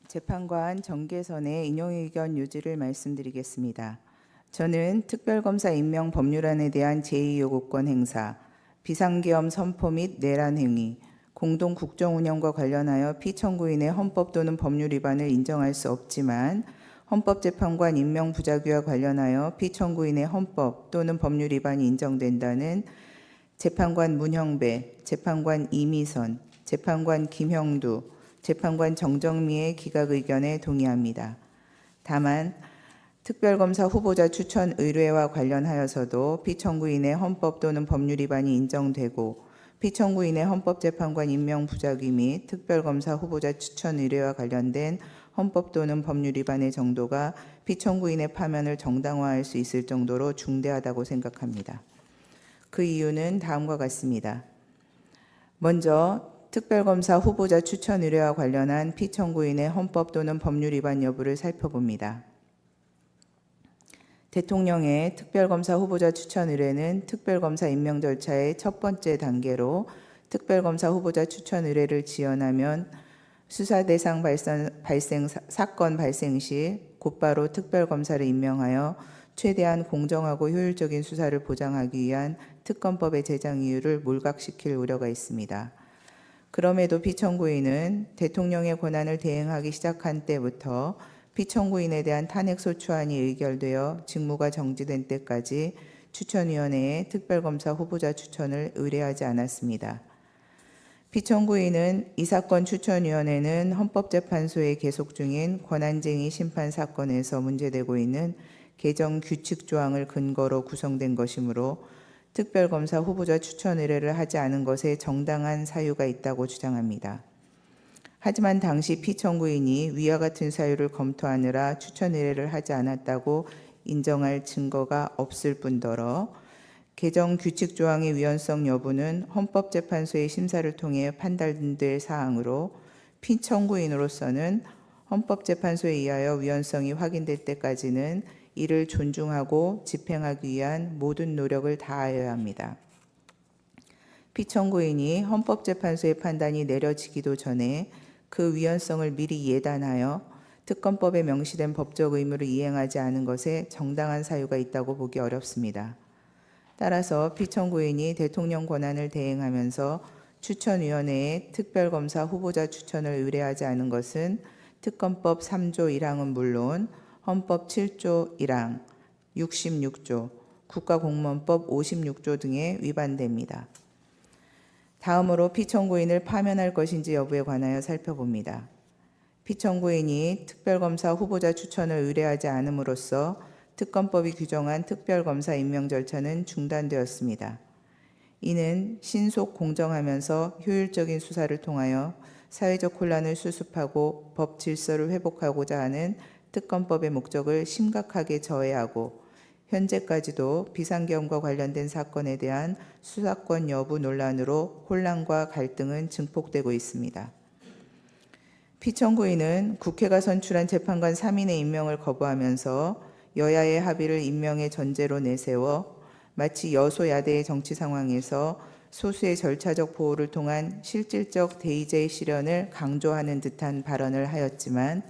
재판관 정계선의 인용의견 요지를 말씀드리겠습니다. 저는 특별검사 임명 법률안에 대한 제2요구권 행사, 비상계엄 선포 및 내란 행위, 공동 국정운영과 관련하여 피청구인의 헌법 또는 법률 위반을 인정할 수 없지만 헌법재판관 임명 부작위와 관련하여 피청구인의 헌법 또는 법률 위반이 인정된다는 재판관 문형배, 재판관 이미선, 재판관 김형두, 재판관 정정미의 기각 의견에 동의합니다. 다만 특별검사 후보자 추천 의뢰와 관련하여서도 피청구인의 헌법 또는 법률 위반이 인정되고 피청구인의 헌법재판관 임명 부작위 및 특별검사 후보자 추천 의뢰와 관련된 헌법 또는 법률 위반의 정도가 피청구인의 파면을 정당화할 수 있을 정도로 중대하다고 생각합니다. 그 이유는 다음과 같습니다. 먼저 특별검사 후보자 추천 의뢰와 관련한 피청구인의 헌법 또는 법률 위반 여부를 살펴봅니다. 대통령의 특별검사 후보자 추천 의뢰는 특별검사 임명 절차의 첫 번째 단계로 특별검사 후보자 추천 의뢰를 지연하면 수사 대상 사건 발생 시 곧바로 특별검사를 임명하여 최대한 공정하고 효율적인 수사를 보장하기 위한 특검법의 제정 이유를 몰각시킬 우려가 있습니다. 그럼에도 피청구인은 대통령의 권한을 대행하기 시작한 때부터 피청구인에 대한 탄핵소추안이 의결되어 직무가 정지된 때까지 추천위원회에 특별검사 후보자 추천을 의뢰하지 않았습니다. 피청구인은 이 사건 추천위원회는 헌법재판소에 계속 중인 권한쟁의 심판 사건에서 문제되고 있는 개정 규칙 조항을 근거로 구성된 것이므로 특별검사 후보자 추천 의뢰를 하지 않은 것에 정당한 사유가 있다고 주장합니다. 하지만 당시 피청구인이 위와 같은 사유를 검토하느라 추천 의뢰를 하지 않았다고 인정할 증거가 없을 뿐더러 개정 규칙 조항의 위헌성 여부는 헌법재판소의 심사를 통해 판단될 사항으로 피청구인으로서는 헌법재판소에 의하여 위헌성이 확인될 때까지는 이를 존중하고 집행하기 위한 모든 노력을 다하여야 합니다. 피청구인이 헌법재판소의 판단이 내려지기도 전에 그 위헌성을 미리 예단하여 특검법에 명시된 법적 의무를 이행하지 않은 것에 정당한 사유가 있다고 보기 어렵습니다. 따라서 피청구인이 대통령 권한을 대행하면서 추천위원회에 특별검사 후보자 추천을 의뢰하지 않은 것은 특검법 3조 1항은 물론 헌법 7조 1항, 66조, 국가공무원법 56조 등에 위반됩니다. 다음으로 피청구인을 파면할 것인지 여부에 관하여 살펴봅니다. 피청구인이 특별검사 후보자 추천을 의뢰하지 않음으로써 특검법이 규정한 특별검사 임명 절차는 중단되었습니다. 이는 신속 공정하면서 효율적인 수사를 통하여 사회적 혼란을 수습하고 법 질서를 회복하고자 하는 특검법의 목적을 심각하게 저해하고 현재까지도 비상계엄과 관련된 사건에 대한 수사권 여부 논란으로 혼란과 갈등은 증폭되고 있습니다. 피청구인은 국회가 선출한 재판관 3인의 임명을 거부하면서 여야의 합의를 임명의 전제로 내세워 마치 여소야대의 정치 상황에서 소수의 절차적 보호를 통한 실질적 대의제 실현을 강조하는 듯한 발언을 하였지만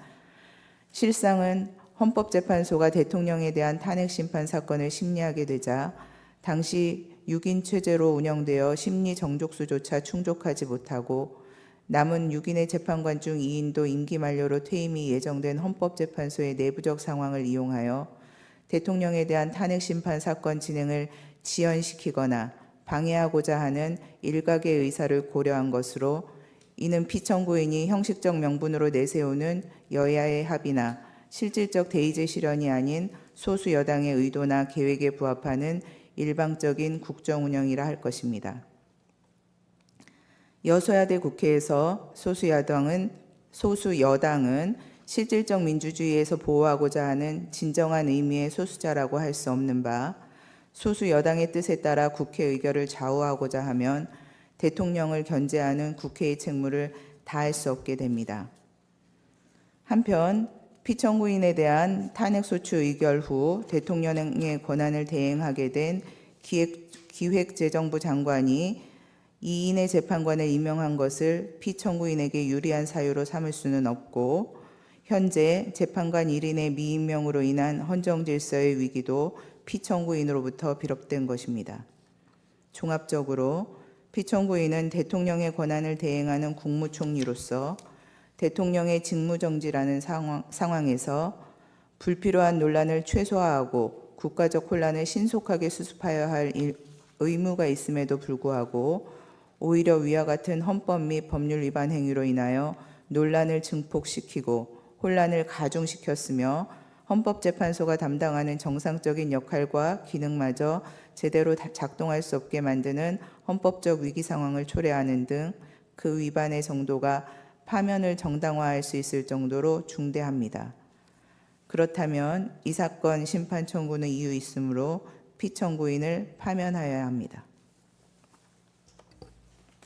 실상은 헌법재판소가 대통령에 대한 탄핵심판 사건을 심리하게 되자 당시 6인 체제로 운영되어 심리 정족수조차 충족하지 못하고 남은 6인의 재판관 중 2인도 임기 만료로 퇴임이 예정된 헌법재판소의 내부적 상황을 이용하여 대통령에 대한 탄핵심판 사건 진행을 지연시키거나 방해하고자 하는 일각의 의사를 고려한 것으로 이는 피청구인이 형식적 명분으로 내세우는 여야의 합의나 실질적 대의제 실현이 아닌 소수 여당의 의도나 계획에 부합하는 일방적인 국정운영이라 할 것입니다. 여소야대 국회에서 소수 여당은 실질적 민주주의에서 보호하고자 하는 진정한 의미의 소수자라고 할 수 없는 바 소수 여당의 뜻에 따라 국회 의결을 좌우하고자 하면 대통령을 견제하는 국회의 책무를 다할 수 없게 됩니다. 한편 피청구인에 대한 탄핵소추 의결 후 대통령의 권한을 대행하게 된 기획재정부 장관이 2인의 재판관을 임명한 것을 피청구인에게 유리한 사유로 삼을 수는 없고 현재 재판관 1인의 미임명으로 인한 헌정 질서의 위기도 피청구인으로부터 비롯된 것입니다. 종합적으로 피청구인은 대통령의 권한을 대행하는 국무총리로서 대통령의 직무정지라는 상황에서 불필요한 논란을 최소화하고 국가적 혼란을 신속하게 수습하여야 할 의무가 있음에도 불구하고 오히려 위와 같은 헌법 및 법률 위반 행위로 인하여 논란을 증폭시키고 혼란을 가중시켰으며 헌법재판소가 담당하는 정상적인 역할과 기능마저 제대로 작동할 수 없게 만드는 헌법적 위기 상황을 초래하는 등 그 위반의 정도가 파면을 정당화할 수 있을 정도로 중대합니다. 그렇다면 이 사건 심판 청구는 이유 있으므로 피청구인을 파면하여야 합니다.